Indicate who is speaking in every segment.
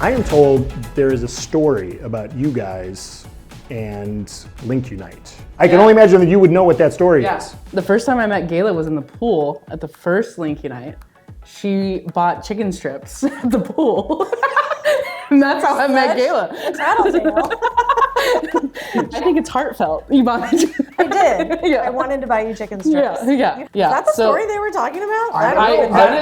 Speaker 1: I am told there is a story about you guys and LinkUnite. I can only imagine that you would know what that story is.
Speaker 2: The first time I met Gayla was in the pool at the first LinkUnite. She bought chicken strips at the pool. And that's how I met Gayla. I think it's heartfelt. You bought me.
Speaker 3: I did. Yeah. I wanted to buy you chicken strips.
Speaker 2: Yeah.
Speaker 3: Is that the story they were talking about?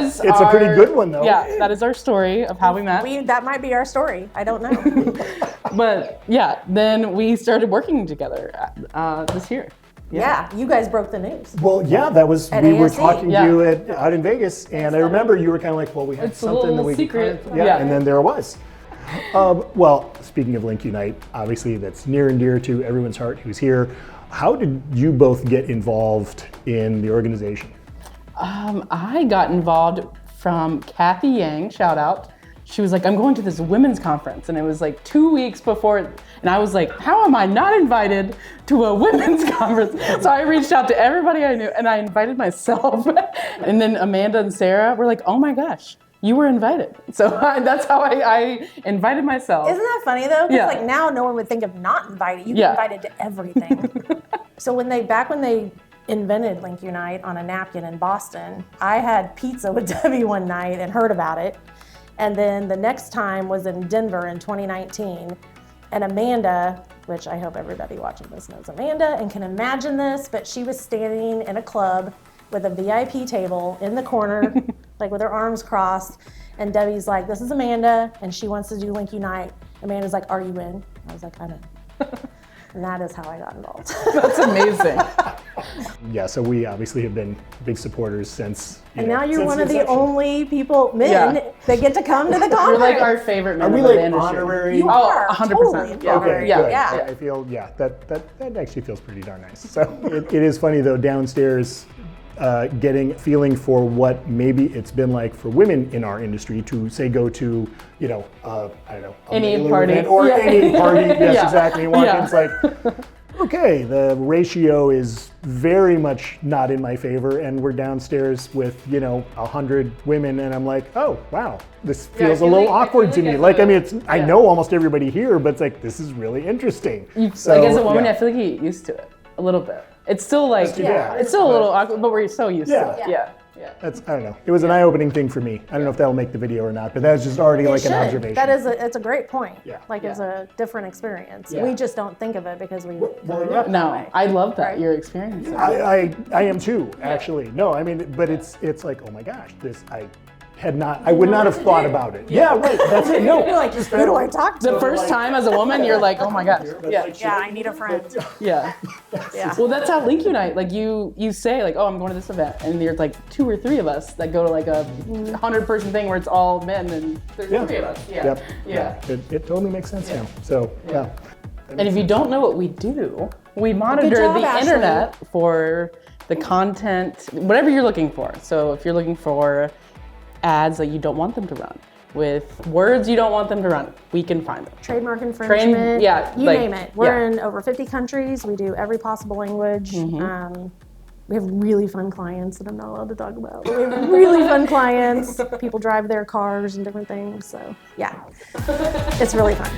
Speaker 1: It's a pretty good one, though.
Speaker 2: Yeah, that is our story of how we met.
Speaker 3: That might be our story. I don't know.
Speaker 2: But yeah, then we started working together this year.
Speaker 3: Yeah, you guys broke the news.
Speaker 1: Well, yeah, that was, we were talking to you out in Vegas, and I remember you were kind of like, well, we had something that we
Speaker 2: secret.
Speaker 1: And then there it was. Well, speaking of LinkUnite, obviously that's near and dear to everyone's heart who's here. How did you both get involved in the organization?
Speaker 2: I got involved from Kathy Yang, shout out. She was like, I'm going to this women's conference. And it was like 2 weeks before. And I was like, how am I not invited to a women's conference? So I reached out to everybody I knew and I invited myself. And then Amanda and Sara were like, oh my gosh, you were invited. So that's how I invited myself.
Speaker 3: Isn't that funny though? Because like now no one would think of not inviting. You get invited to everything. So back when they invented LinkUnite on a napkin in Boston, I had pizza with Debbie one night and heard about it. And then the next time was in Denver in 2019. And Amanda, which I hope everybody watching this knows Amanda and can imagine this, but she was standing in a club with a VIP table in the corner, like with her arms crossed. And Debbie's like, this is Amanda, and she wants to do LinkUnite. Amanda's like, are you in? I was like, I'm in. And that is how I got involved.
Speaker 2: That's amazing.
Speaker 1: Yeah, so we obviously have been big supporters since.
Speaker 3: And now you're one of the only men that get to come to the conference.
Speaker 2: You're like our favorite men.
Speaker 1: Are we like honorary?
Speaker 3: You are
Speaker 2: 100%.
Speaker 3: totally
Speaker 1: Okay,
Speaker 3: yeah.
Speaker 1: I feel that actually feels pretty darn nice. So it is funny though, downstairs, getting feeling for what maybe it's been like for women in our industry to say go to, I don't know,
Speaker 2: any party
Speaker 1: or any party. Yes, exactly. And walk in, it's like, okay, the ratio is very much not in my favor, and we're downstairs with 100 women, and I'm like, oh wow, this feels a little awkward to me. I know almost everybody here, but it's like this is really interesting.
Speaker 2: So, like as a woman, I feel like you get used to it a little bit. It's still like it's still a little awkward, but we're so used to it. Yeah.
Speaker 1: That's, I don't know. It was an eye-opening thing for me. I don't know if that'll make the video or not, but that's just already an observation.
Speaker 3: It's a great point. Yeah. It's a different experience. Yeah. We just don't think of it because we.
Speaker 2: No, I love that you're experiencing.
Speaker 1: I am too, actually. No, I mean, but it's like, oh my gosh, I would not have thought about it. Yeah, right. That's it. No.
Speaker 3: You're like, who do I talk to?
Speaker 2: The first time as a woman, you're like, oh my gosh.
Speaker 3: I need a friend.
Speaker 2: Yeah. Well, that's how LinkUnite, like you say like, oh, I'm going to this event, and there's like 2 or 3 of us that go to like a 100-person thing where it's all men and there's 3 of us. Yeah.
Speaker 1: It totally makes sense now. So yeah.
Speaker 2: And if you don't know what we do, we monitor the internet for the content, whatever you're looking for. So if you're looking for ads that you don't want them to run, with words you don't want them to run, we can find them.
Speaker 3: Trademark infringement, you name it. We're in over 50 countries. We do every possible language. We have really fun clients that I'm not allowed to talk about. But we have really fun clients. People drive their cars and different things. So yeah, it's really fun.